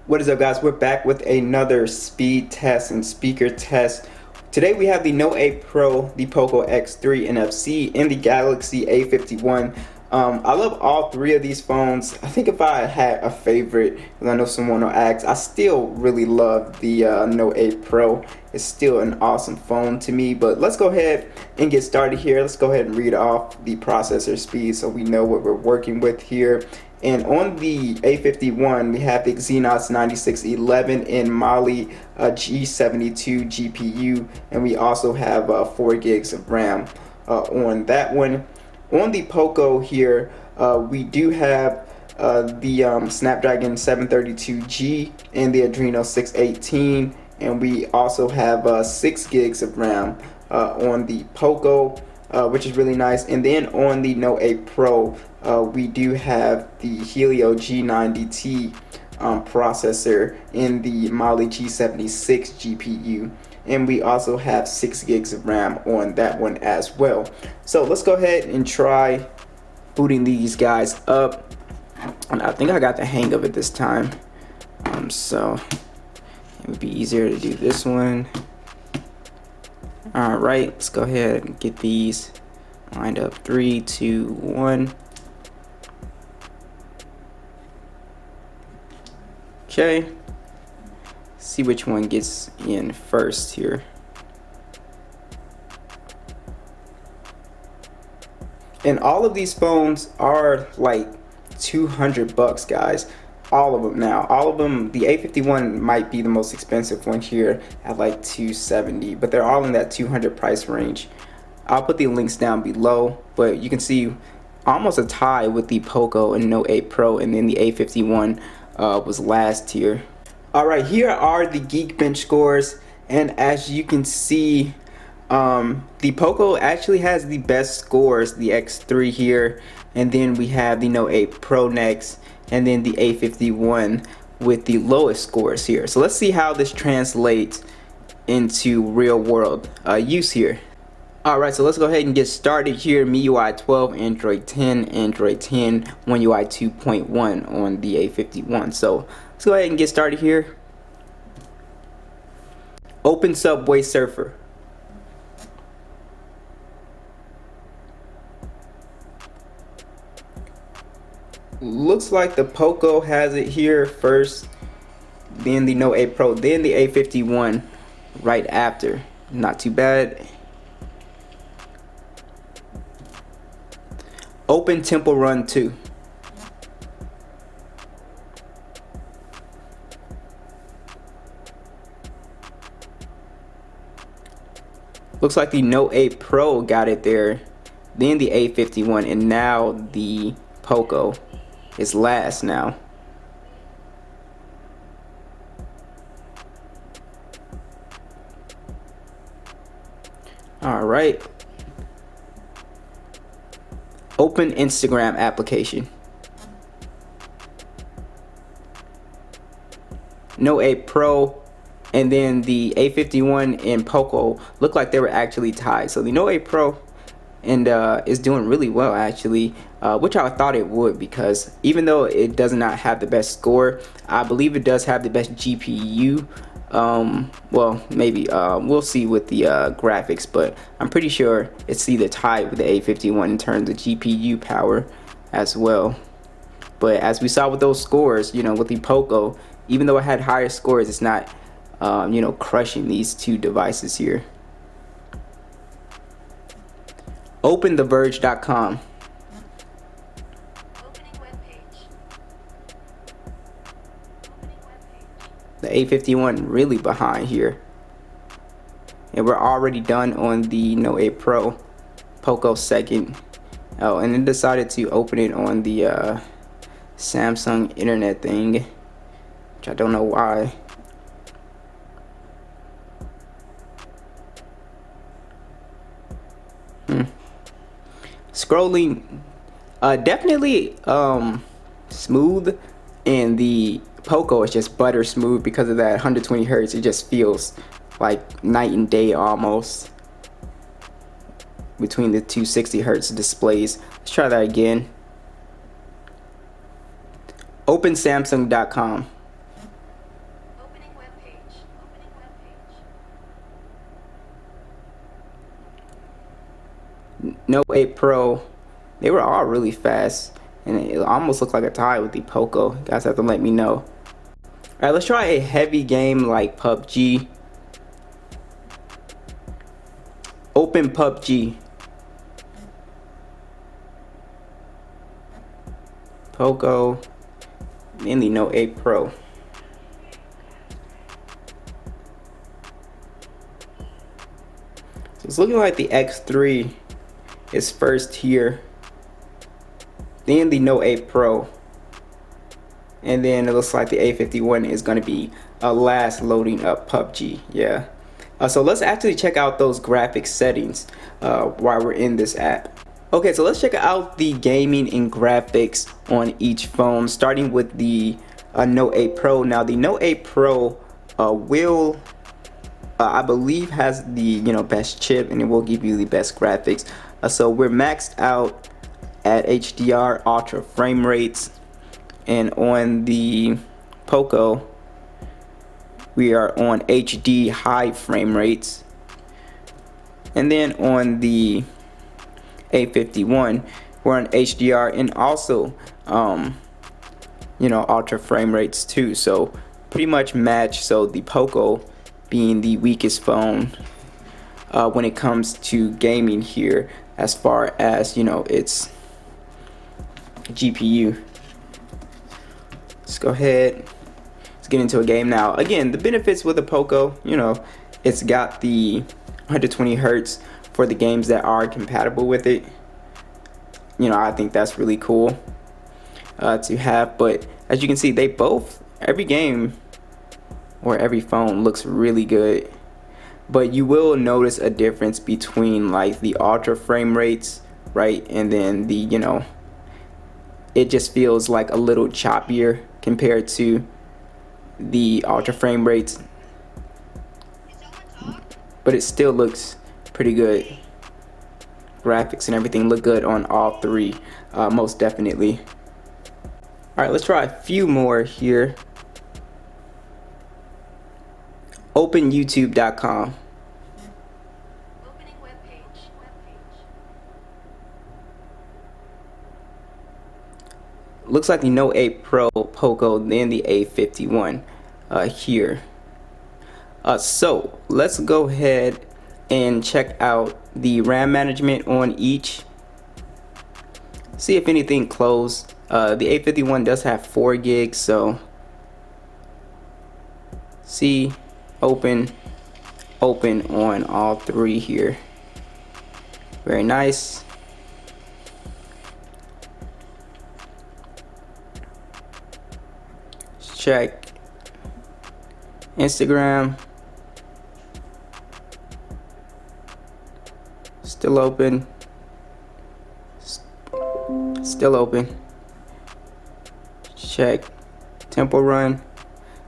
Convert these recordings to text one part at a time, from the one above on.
What is up, guys? We're back with another speed test and speaker test. Today we have the Note 8 Pro, the Poco X3 NFC, and the Galaxy A51. I love all three of these phones. I think if I had a favorite, because I know someone will ask, I still really love the Note 8 Pro. It's still an awesome phone to me, but let's go ahead and get started here. Let's go ahead and read off the processor speed so we know what we're working with here. And on the A51, we have the Exynos 9611 and Mali G72 GPU, and we also have 4 gigs of RAM on that one. On the Poco here, we do have the Snapdragon 732G and the Adreno 618, and we also have 6 gigs of RAM on the Poco, which is really nice. And then on the Note 8 Pro, we do have the Helio G90T processor in the Mali G76 GPU, and we also have 6 gigs of RAM on that one as well. So let's go ahead and try booting these guys up. And I think I got the hang of it this time, so it would be easier to do this one. Alright, let's go ahead and get these lined up. 3, 2, 1. Okay, see which one gets in first here. And all of these phones are like $200, guys. All of them now. All of them. The A51 might be the most expensive one here at like $270, but they're all in that $200 price range. I'll put the links down below, but you can see almost a tie with the Poco and Note 8 Pro, and then the A51 was last here. Alright, here are the Geekbench scores, and as you can see, the Poco actually has the best scores, the X3 here, and then we have the Note 8 Pro next, and then the A51 with the lowest scores here. So let's see how this translates into real world use here. Alright, so let's go ahead and get started here. MIUI 12, Android 10, Android 10, One UI 2.1 on the A51. So let's go ahead and get started here. Open Subway Surfer. Looks like the Poco has it here first, then the Note 8 Pro, then the A51 right after. Not too bad. Open Temple Run 2. Looks like the Note 8 Pro got it there, then the A51, and now the Poco is last now. All right. Open Instagram application. Note 8 Pro and then the A51 and Poco look like they were actually tied. So the Note 8 Pro and is doing really well actually, which I thought it would, because even though it does not have the best score, I believe it does have the best GPU. Well, maybe we'll see with the graphics, but I'm pretty sure it's either tied with the A51 in terms of GPU power as well. But as we saw with those scores, you know, with the Poco, even though it had higher scores, it's not you know, crushing these two devices here. Open theverge.com. The A51 really behind here, and we're already done on the Note 8 Pro. Poco second. Oh, and then decided to open it on the Samsung internet thing, which I don't know why. Scrolling definitely smooth, and the Poco is just butter smooth because of that 120 hertz. It just feels like night and day almost between the 260 hertz displays. Let's try that again. Open Samsung.com. Note 8 Pro, they were all really fast, and it almost looked like a tie with the Poco. You guys have to let me know. Alright, let's try a heavy game like PUBG. Open PUBG. Poco, and the Note 8 Pro. So it's looking like the X3 is first here, then the Note 8 Pro, and then it looks like the A51 is going to be last loading up PUBG. Yeah. So let's actually check out those graphics settings while we're in this app. Okay, so let's check out the gaming and graphics on each phone, starting with the Note 8 Pro. Now the Note 8 Pro will I believe has the best chip, and it will give you the best graphics. So we're maxed out at HDR ultra frame rates, and on the Poco we are on HD high frame rates, and then on the A51 we're on HDR and also ultra frame rates too. So pretty much match. So the Poco being the weakest phone when it comes to gaming here, as far as its GPU. Let's go ahead, let's get into a game now. Again, the benefits with the Poco, it's got the 120 hertz for the games that are compatible with it. I think that's really cool to have. But as you can see, they both, every game or every phone looks really good, but you will notice a difference between like the ultra frame rates, right, and then the it just feels like a little choppier compared to the ultra frame rates, but it still looks pretty good. Graphics and everything look good on all three, most definitely. Alright, let's try a few more here. Open YouTube.com. Opening web page. Looks like the Note 8 Pro, Poco, then the A51 here. So let's go ahead and check out the RAM management on each. See if anything closed. The A51 does have 4 gigs, so see, open on all three here. Very nice. Let's check Instagram. Still open. Still open. Check Temple Run.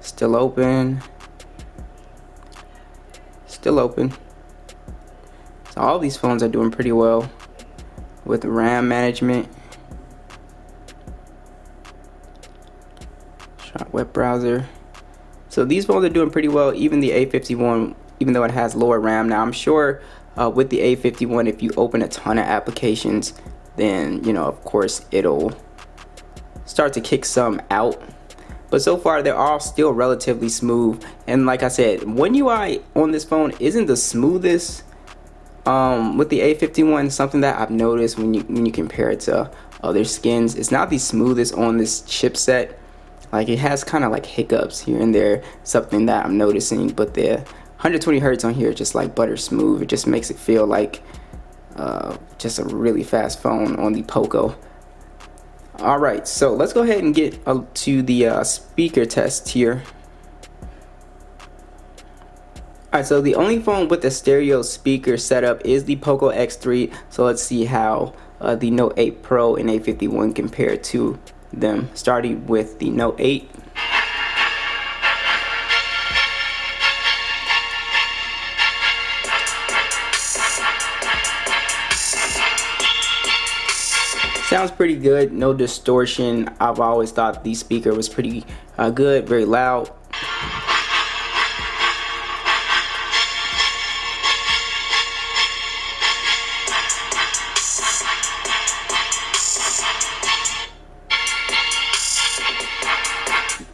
Still open. Still open. So all these phones are doing pretty well with RAM management. Try web browser. So these phones are doing pretty well. Even the A51, even though it has lower RAM. Now I'm sure with the A51, if you open a ton of applications, then of course it'll start to kick some out. But so far they're all still relatively smooth, and like I said, One UI on this phone isn't the smoothest with the A51. Something that I've noticed when you compare it to other skins, it's not the smoothest on this chipset. Like, it has kind of like hiccups here and there, something that I'm noticing. But the 120 hertz on here is just like butter smooth. It just makes it feel like just a really fast phone on the Poco. Alright, so let's go ahead and get to the speaker test here. Alright, so the only phone with a stereo speaker setup is the Poco X3. So let's see how the Note 8 Pro and A51 compare to them, starting with the Note 8. Sounds pretty good, no distortion. I've always thought the speaker was pretty good, very loud.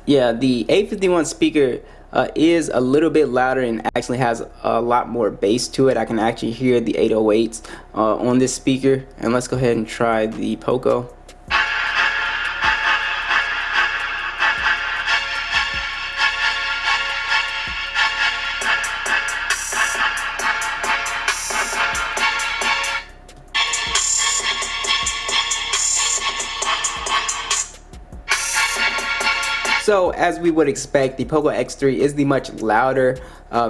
Yeah, the A51 speaker is a little bit louder and actually has a lot more bass to it. I can actually hear the 808s on this speaker. And let's go ahead and try the Poco. So as we would expect, the Poco X3 is the much louder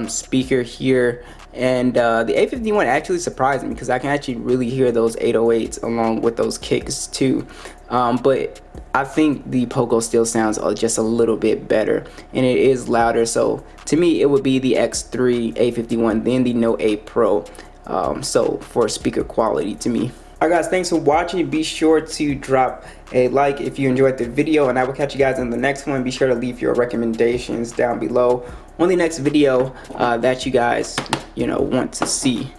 speaker here, and the A51 actually surprised me because I can actually really hear those 808s along with those kicks too. But I think the Poco still sounds just a little bit better, and it is louder. So to me, it would be the X3 A51, then the Note 8 Pro. So for speaker quality to me. Alright guys, thanks for watching. Be sure to drop a like if you enjoyed the video, and I will catch you guys in the next one. Be sure to leave your recommendations down below on the next video that you guys want to see.